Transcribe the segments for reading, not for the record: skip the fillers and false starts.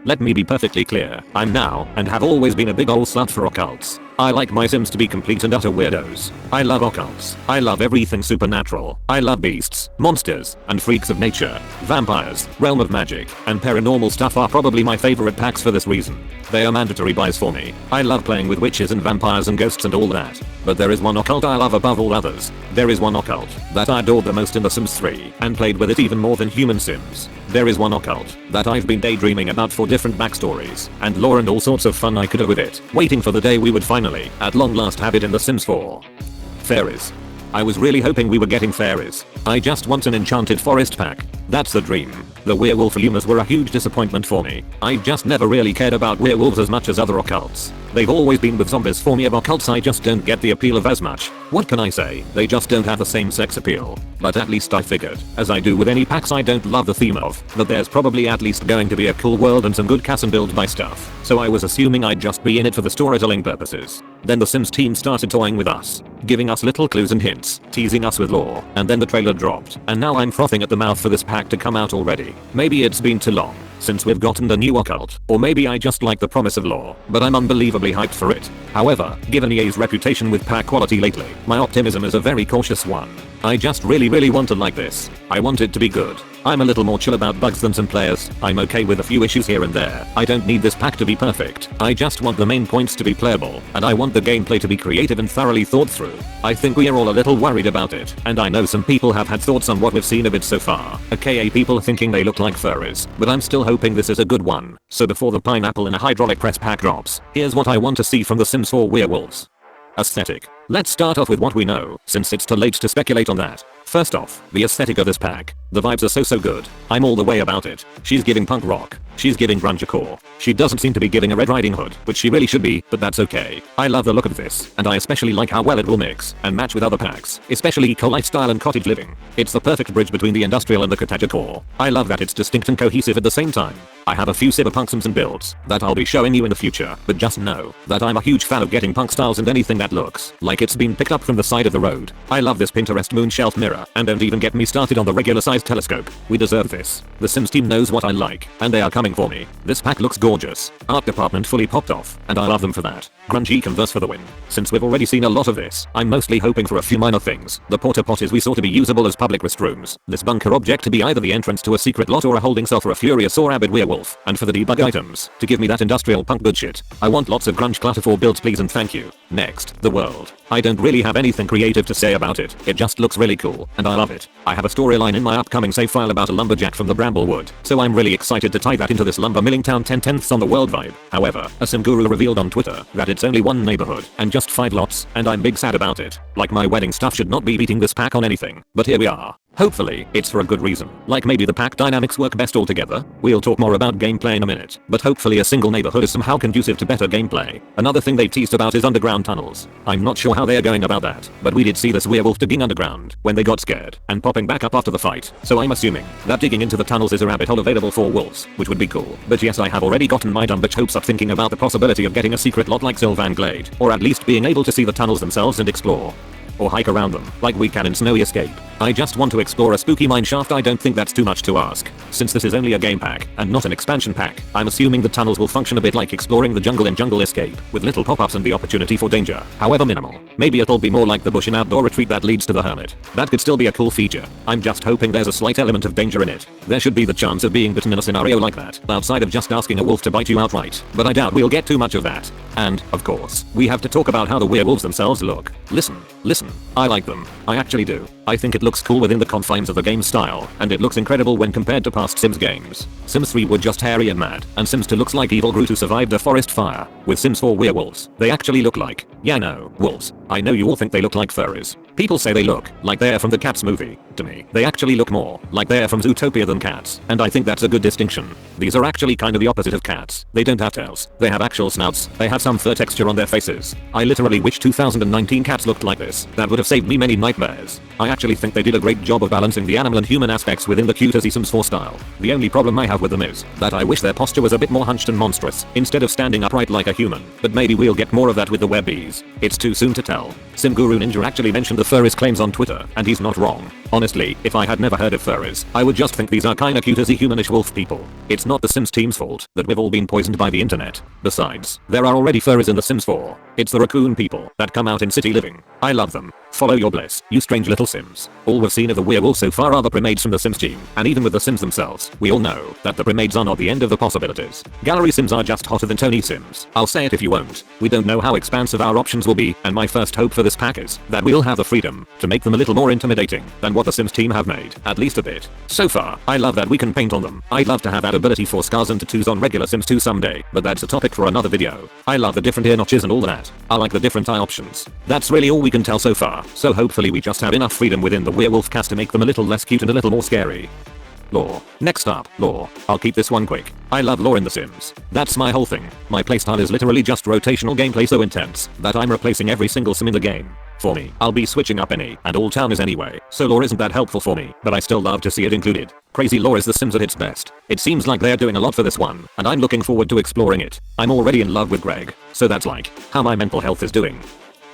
Let me be perfectly clear, I'm now, and have always been a big ol' slut for occults. I like my Sims to be complete and utter weirdos. I love occults. I love everything supernatural. I love beasts, monsters, and freaks of nature. Vampires, realm of magic, and paranormal stuff are probably my favorite packs for this reason. They are mandatory buys for me. I love playing with witches and vampires and ghosts and all that. But there is one occult I love above all others. There is one occult that I adored the most in The Sims 3 and played with it even more than human Sims. There is one occult that I've been daydreaming about for different backstories and lore and all sorts of fun I could have with it, waiting for the day we would finally, at long last, have it in The Sims 4. Fairies. I was really hoping we were getting fairies. I just want an enchanted forest pack. That's the dream. The werewolf rumors were a huge disappointment for me. I just never really cared about werewolves as much as other occults. They've always been with zombies for me. Of occults I just don't get the appeal of as much. What can I say? They just don't have the same sex appeal. But at least I figured, as I do with any packs I don't love the theme of, that there's probably at least going to be a cool world and some good custom build by stuff. So I was assuming I'd just be in it for the storytelling purposes. Then the Sims team started toying with us, giving us little clues and hints, teasing us with lore, and then the trailer dropped, and now I'm frothing at the mouth for this pack to come out already. Maybe it's been too long since we've gotten the new occult, or maybe I just like the promise of lore, but I'm unbelievably hyped for it. However, given EA's reputation with pack quality lately, my optimism is a very cautious one. I just really want to like this. I want it to be good. I'm a little more chill about bugs than some players. I'm okay with a few issues here and there. I don't need this pack to be perfect. I just want the main points to be playable, and I want the gameplay to be creative and thoroughly thought through. I think we are all a little worried about it, and I know some people have had thoughts on what we've seen of it so far, aka people thinking they look like furries, but I'm still hoping this is a good one. So before the pineapple in a hydraulic press pack drops, here's what I want to see from The Sims 4 Werewolves. Aesthetic. Let's start off with what we know, since it's too late to speculate on that. First off, the aesthetic of this pack. The vibes are so good. I'm all the way about it. She's giving punk rock. She's giving grungecore. She doesn't seem to be giving a Red Riding Hood, which she really should be, but that's okay. I love the look of this, and I especially like how well it will mix and match with other packs, especially eco-lifestyle and cottage living. It's the perfect bridge between the industrial and the cottagecore. I love that it's distinct and cohesive at the same time. I have a few cyberpunk Sims and builds that I'll be showing you in the future, but just know that I'm a huge fan of getting punk styles and anything that looks like it's been picked up from the side of the road. I love this Pinterest moon shelf mirror, and don't even get me started on the regular sized telescope. We deserve this. The Sims team knows what I like, and they are coming for me. This pack looks gorgeous. Art department fully popped off, and I love them for that. Grungy converse for the win. Since we've already seen a lot of this, I'm mostly hoping for a few minor things. The porta potties we saw to be usable as public restrooms. This bunker object to be either the entrance to a secret lot or a holding cell for a furious or avid werewolf. And for the debug items, to give me that industrial punk good shit. I want lots of grunge clutter for builds please and thank you. Next, the world. I don't really have anything creative to say about it. It just looks really cool, and I love it. I have a storyline in my upcoming save file about a lumberjack from the Bramblewood, so I'm really excited to tie that into this lumber milling town 10/10ths on the world vibe. However, a sim guru revealed on Twitter that it's only one neighborhood and just 5 lots, and I'm big sad about it. Like my wedding stuff should not be beating this pack on anything, but here we are. Hopefully, it's for a good reason. Like maybe the pack dynamics work best all together. We'll talk more about gameplay in a minute, but hopefully a single neighborhood is somehow conducive to better gameplay. Another thing they teased about is underground tunnels. I'm not sure how they are going about that, but we did see this werewolf digging underground when they got scared and popping back up after the fight, so I'm assuming that digging into the tunnels is a rabbit hole available for wolves, which would be cool. But yes, I have already gotten my dumb bitch hopes up thinking about the possibility of getting a secret lot like Sylvan Glade, or at least being able to see the tunnels themselves and explore. Or hike around them, like we can in Snowy Escape. I just want to explore a spooky mine shaft. I don't think that's too much to ask. Since this is only a game pack, and not an expansion pack, I'm assuming the tunnels will function a bit like exploring the jungle in Jungle Escape, with little pop-ups and the opportunity for danger, however minimal. Maybe it'll be more like the bush in Outdoor Retreat that leads to the Hermit. That could still be a cool feature. I'm just hoping there's a slight element of danger in it. There should be the chance of being bitten in a scenario like that, outside of just asking a wolf to bite you outright, but I doubt we'll get too much of that. And, of course, we have to talk about how the werewolves themselves look. Listen, I like them. I actually do. I think it looks cool within the confines of the game style, and it looks incredible when compared to past Sims games. Sims 3 were just hairy and mad, and Sims 2 looks like evil Groot who survived a forest fire. With Sims 4 werewolves, they actually look like, wolves. I know you all think they look like furries. People say they look like they're from the Cats movie. To me, they actually look more like they're from Zootopia than cats, and I think that's a good distinction. These are actually kind of the opposite of cats. They don't have tails. They have actual snouts. They have some fur texture on their faces. I literally wish 2019 cats looked like this. That would have saved me many nightmares. I actually think they did a great job of balancing the animal and human aspects within the cute as Sims 4 style. The only problem I have with them is that I wish their posture was a bit more hunched and monstrous instead of standing upright like a human, but maybe we'll get more of that with the webbies. It's too soon to tell. Sim Guru Ninja actually mentioned the furries claims on Twitter, and he's not wrong. Honestly, if I had never heard of furries, I would just think these are kinda cute as humanish wolf people. It's not the Sims team's fault that we've all been poisoned by the internet. Besides, there are already furries in the Sims 4. It's the raccoon people that come out in city living. I love them. Follow your bliss, you strange little Sims. All we've seen of the werewolves so far are the primades from the Sims team, and even with the Sims themselves, we all know that the primades are not the end of the possibilities. Gallery Sims are just hotter than Tony Sims. I'll say it if you won't. We don't know how expansive our options will be, and my first hope for this pack is that we'll have the freedom to make them a little more intimidating than what the Sims team have made, at least a bit. So far, I love that we can paint on them. I'd love to have that ability for scars and tattoos on regular Sims 2 someday, but that's a topic for another video. I love the different ear notches and all that. I like the different eye options. That's really all we can tell so far, so hopefully we just have enough freedom within the werewolf cast to make them a little less cute and a little more scary. Lore. Next up, lore. I'll keep this one quick. I love lore in The Sims. That's my whole thing. My playstyle is literally just rotational gameplay so intense that I'm replacing every single sim in the game. For me, I'll be switching up any and all towners anyway, so lore isn't that helpful for me, but I still love to see it included. Crazy lore is The Sims at its best. It seems like they're doing a lot for this one, and I'm looking forward to exploring it. I'm already in love with Greg, so that's like how my mental health is doing.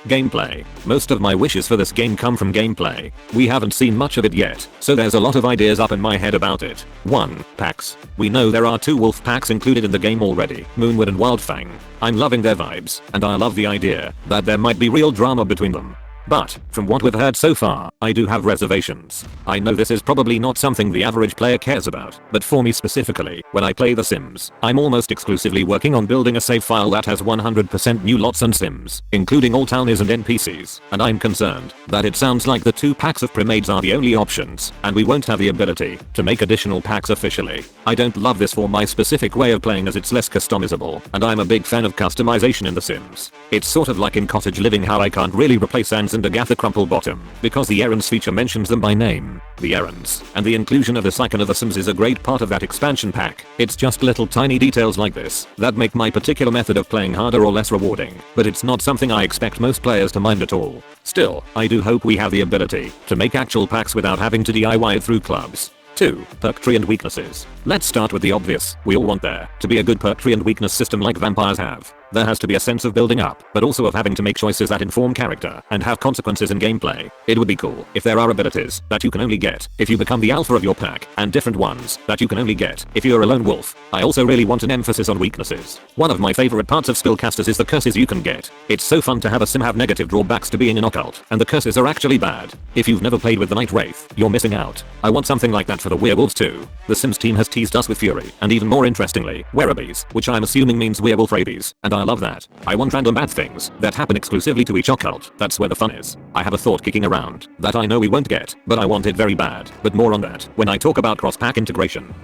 Gameplay. Most of my wishes for this game come from gameplay. We haven't seen much of it yet, so there's a lot of ideas up in my head about it. 1. Packs. We know there are 2 wolf packs included in the game already, Moonwood and Wildfang. I'm loving their vibes, and I love the idea that there might be real drama between them. But, from what we've heard so far, I do have reservations. I know this is probably not something the average player cares about, but for me specifically, when I play The Sims, I'm almost exclusively working on building a save file that has 100% new lots and Sims, including all townies and NPCs, and I'm concerned that it sounds like the 2 packs of primades are the only options, and we won't have the ability to make additional packs officially. I don't love this for my specific way of playing as it's less customizable, and I'm a big fan of customization in The Sims. It's sort of like in cottage living how I can't really replace Sans and Agatha Crumplebottom, because the errands feature mentions them by name. The errands, and the inclusion of the Icon of the Sims is a great part of that expansion pack. It's just little tiny details like this that make my particular method of playing harder or less rewarding, but it's not something I expect most players to mind at all. Still, I do hope we have the ability to make actual packs without having to DIY it through clubs. 2. Perk tree and weaknesses. Let's start with the obvious. We all want there to be a good perk tree and weakness system like vampires have. There has to be a sense of building up, but also of having to make choices that inform character and have consequences in gameplay. It would be cool if there are abilities that you can only get if you become the alpha of your pack, and different ones that you can only get if you're a lone wolf. I also really want an emphasis on weaknesses. One of my favorite parts of spellcasters is the curses you can get. It's so fun to have a sim have negative drawbacks to being an occult, and the curses are actually bad. If you've never played with the Night Wraith, you're missing out. I want something like that for the werewolves too. The Sims team has teased us with Fury, and even more interestingly, Werewolves, which I'm assuming means werewolf rabies, and I love that. I want random bad things that happen exclusively to each occult. That's where the fun is. I have a thought kicking around that I know we won't get, but I want it very bad. But more on that when I talk about cross-pack integration.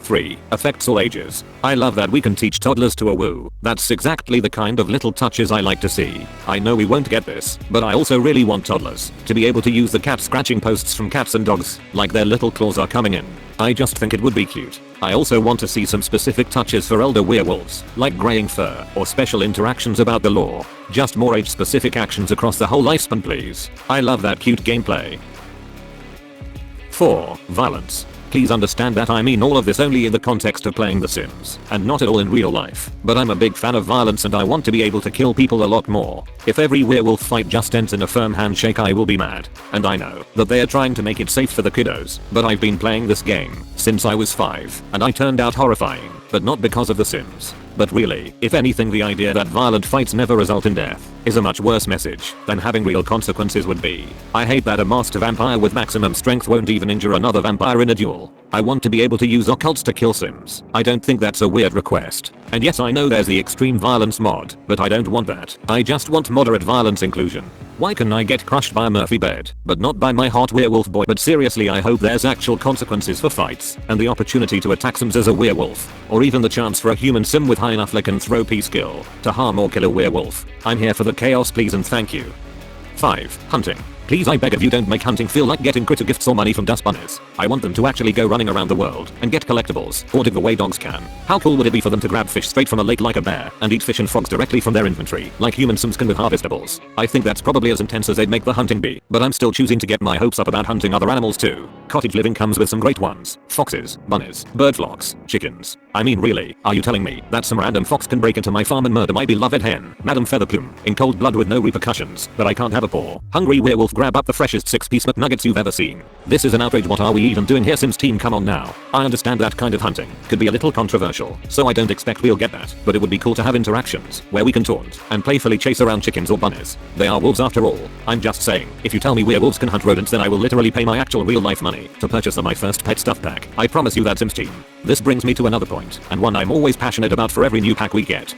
3. Affects all ages. I love that we can teach toddlers to a woo. That's exactly the kind of little touches I like to see. I know we won't get this, but I also really want toddlers to be able to use the cat scratching posts from cats and dogs like their little claws are coming in. I just think it would be cute. I also want to see some specific touches for elder werewolves, like graying fur or special interactions about the lore. Just more age-specific actions across the whole lifespan please. I love that cute gameplay. 4. Violence. Please understand that I mean all of this only in the context of playing The Sims, and not at all in real life, but I'm a big fan of violence and I want to be able to kill people a lot more. If every werewolf fight just ends in a firm handshake I will be mad. And I know that they are trying to make it safe for the kiddos, but I've been playing this game since I was 5, and I turned out horrifying, but not because of The Sims. But really, if anything the idea that violent fights never result in death is a much worse message than having real consequences would be. I hate that a master vampire with maximum strength won't even injure another vampire in a duel. I want to be able to use occults to kill Sims. I don't think that's a weird request. And yes, I know there's the extreme violence mod, but I don't want that. I just want moderate violence inclusion. Why can I get crushed by a Murphy bed, but not by my hot werewolf boy? But seriously, I hope there's actual consequences for fights, and the opportunity to attack Sims as a werewolf, or even the chance for a human Sim with high enough lick and throw P skill to harm or kill a werewolf. I'm here for the chaos please and thank you. 5. Hunting. Please, I beg of you, don't make hunting feel like getting critter gifts or money from dust bunnies. I want them to actually go running around the world and get collectibles, or dig the way dogs can. How cool would it be for them to grab fish straight from a lake like a bear and eat fish and frogs directly from their inventory, like human sims can with harvestables? I think that's probably as intense as they'd make the hunting be, but I'm still choosing to get my hopes up about hunting other animals too. Cottage living comes with some great ones. Foxes, bunnies, bird flocks, chickens. I mean, really, are you telling me that some random fox can break into my farm and murder my beloved hen, Madam Featherplume, in cold blood with no repercussions, but I can't have a poor, hungry werewolf grab up the freshest 6-piece McNuggets you've ever seen? This is an outrage. What are we even doing here, Sims team? Come on now. I understand that kind of hunting could be a little controversial, so I don't expect we'll get that, but it would be cool to have interactions where we can taunt and playfully chase around chickens or bunnies. They are wolves after all. I'm just saying, if you tell me werewolves can hunt rodents, then I will literally pay my actual real life money to purchase my first pet stuff pack. I promise you that, Sims team. This brings me to another point, and one I'm always passionate about for every new pack we get.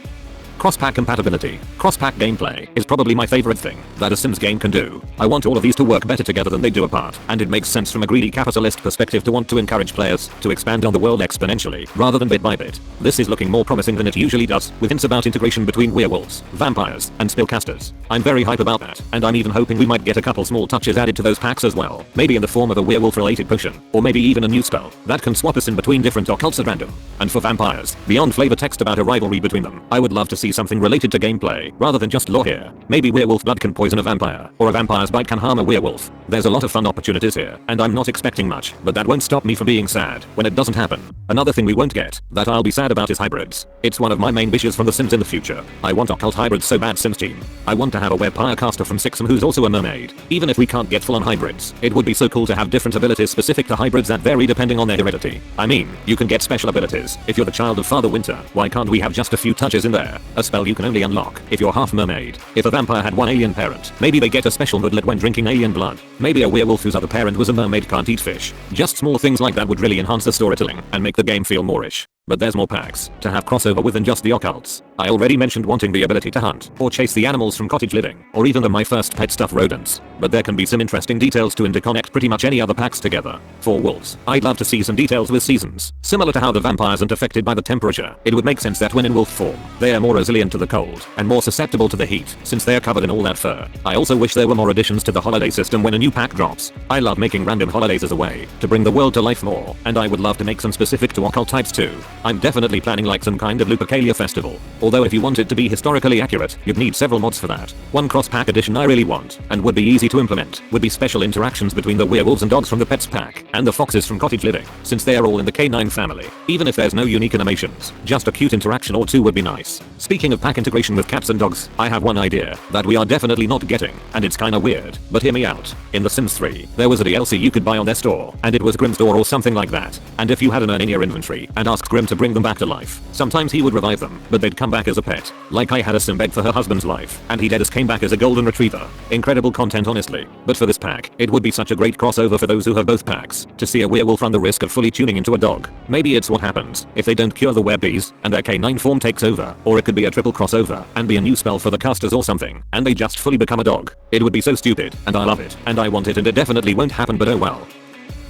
Cross-pack compatibility. Cross-pack gameplay is probably my favorite thing that a Sims game can do. I want all of these to work better together than they do apart, and it makes sense from a greedy capitalist perspective to want to encourage players to expand on the world exponentially rather than bit by bit. This is looking more promising than it usually does, with hints about integration between werewolves, vampires, and spellcasters. I'm very hype about that, and I'm even hoping we might get a couple small touches added to those packs as well, maybe in the form of a werewolf-related potion, or maybe even a new spell that can swap us in between different occults at random. And for vampires, beyond flavor text about a rivalry between them, I would love to see something related to gameplay rather than just lore here. Maybe werewolf blood can poison a vampire, or a vampire's bite can harm a werewolf. There's a lot of fun opportunities here, and I'm not expecting much, but that won't stop me from being sad when it doesn't happen. Another thing we won't get that I'll be sad about is hybrids. It's one of my main wishes from The Sims in the future. I want occult hybrids so bad, Sims team. I want to have a vampire caster from Sixum who's also a mermaid. Even if we can't get full on hybrids, it would be so cool to have different abilities specific to hybrids that vary depending on their heredity. I mean, you can get special abilities if you're the child of Father Winter. Why can't we have just a few touches in there? A spell you can only unlock if you're half mermaid. If a vampire had one alien parent, maybe they get a special moodlet when drinking alien blood. Maybe a werewolf whose other parent was a mermaid can't eat fish. Just small things like that would really enhance the storytelling and make the game feel moreish. But there's more packs to have crossover with than just the occults. I already mentioned wanting the ability to hunt or chase the animals from cottage living, or even the my first pet stuff rodents. But there can be some interesting details to interconnect pretty much any other packs together. For wolves, I'd love to see some details with seasons. Similar to how the vampires aren't affected by the temperature, it would make sense that when in wolf form, they are more resilient to the cold and more susceptible to the heat since they are covered in all that fur. I also wish there were more additions to the holiday system when a new pack drops. I love making random holidays as a way to bring the world to life more, and I would love to make some specific to occult types too. I'm definitely planning like some kind of Lupercalia festival. Although if you want it to be historically accurate, you'd need several mods for that. One cross-pack addition I really want, and would be easy to implement, would be special interactions between the werewolves and dogs from the pets pack, and the foxes from cottage living, since they are all in the canine family. Even if there's no unique animations, just a cute interaction or two would be nice. Speaking of pack integration with cats and dogs, I have one idea that we are definitely not getting, and it's kinda weird, but hear me out. In The Sims 3, there was a DLC you could buy on their store, and it was Grimm's Door or something like that. And if you had an urn in your inventory and asked Grimm to bring them back to life, sometimes he would revive them, but they'd come back as a pet. Like I had a sim beg for her husband's life, and he dead as came back as a golden retriever. Incredible content honestly. But for this pack, it would be such a great crossover for those who have both packs, to see a werewolf run the risk of fully tuning into a dog. Maybe it's what happens if they don't cure the werebees, and their canine form takes over, or it could be a triple crossover, and be a new spell for the casters or something, and they just fully become a dog. It would be so stupid, and I love it, and I want it, and it definitely won't happen, but oh well.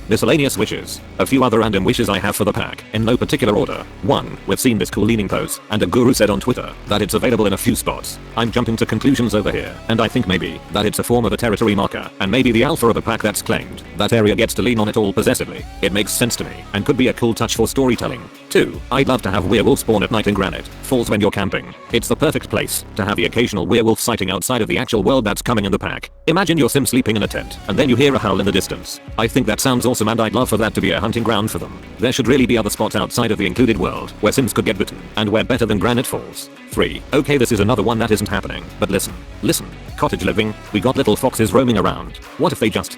Miscellaneous Wishes. A few other random wishes I have for the pack, in no particular order. 1. We've seen this cool leaning pose, and a guru said on Twitter that it's available in a few spots. I'm jumping to conclusions over here, and I think maybe that it's a form of a territory marker, and maybe the alpha of a pack that's claimed that area gets to lean on it all possessively. It makes sense to me, and could be a cool touch for storytelling. 2. I'd love to have werewolves spawn at night in Granite Falls when you're camping. It's the perfect place to have the occasional werewolf sighting outside of the actual world that's coming in the pack. Imagine your sim sleeping in a tent, and then you hear a howl in the distance. I think that sounds awesome, and I'd love for that to be a hunting ground for them. There should really be other spots outside of the included world where sims could get bitten, and where better than Granite Falls. 3. Okay, this is another one that isn't happening, but listen. Cottage living, we got little foxes roaming around. What if they just,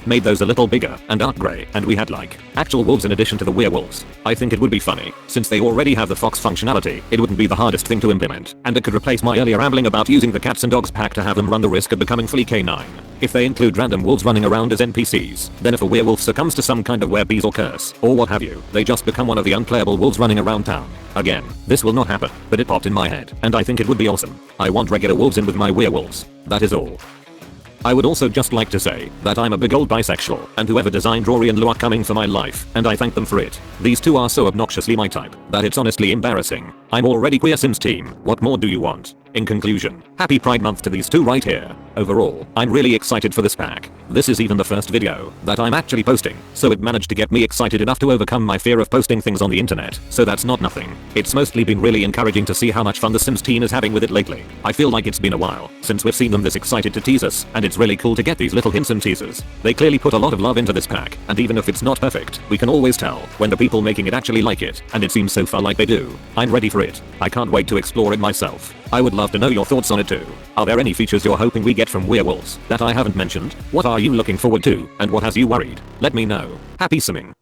made those a little bigger and dark gray, and we had like actual wolves in addition to the werewolves? I think it would be funny. Since they already have the fox functionality, it wouldn't be the hardest thing to implement, and it could replace my earlier rambling about using the cats and dogs pack to have them run the risk of becoming fully canine. If they include random wolves running around as NPCs, then if a werewolf succumbs to some kind of werebees or curse, or what have you, they just become one of the unplayable wolves running around town. Again, this will not happen, but it popped in my head, and I think it would be awesome. I want regular wolves in with my werewolves. That is all. I would also just like to say that I'm a big old bisexual, and whoever designed Rory and Lou are coming for my life, and I thank them for it. These two are so obnoxiously my type that it's honestly embarrassing. I'm already queer Sims team. What more do you want? In conclusion, happy Pride Month to these two right here. Overall, I'm really excited for this pack. This is even the first video that I'm actually posting, so it managed to get me excited enough to overcome my fear of posting things on the internet, so that's not nothing. It's mostly been really encouraging to see how much fun the Sims team is having with it lately. I feel like it's been a while since we've seen them this excited to tease us, and it's really cool to get these little hints and teasers. They clearly put a lot of love into this pack, and even if it's not perfect, we can always tell when the people making it actually like it, and it seems so far like they do. I'm ready for it. I can't wait to explore it myself. I would love to know your thoughts on it too. Are there any features you're hoping we get from Werewolves that I haven't mentioned? What are you looking forward to, and what has you worried? Let me know. Happy simming.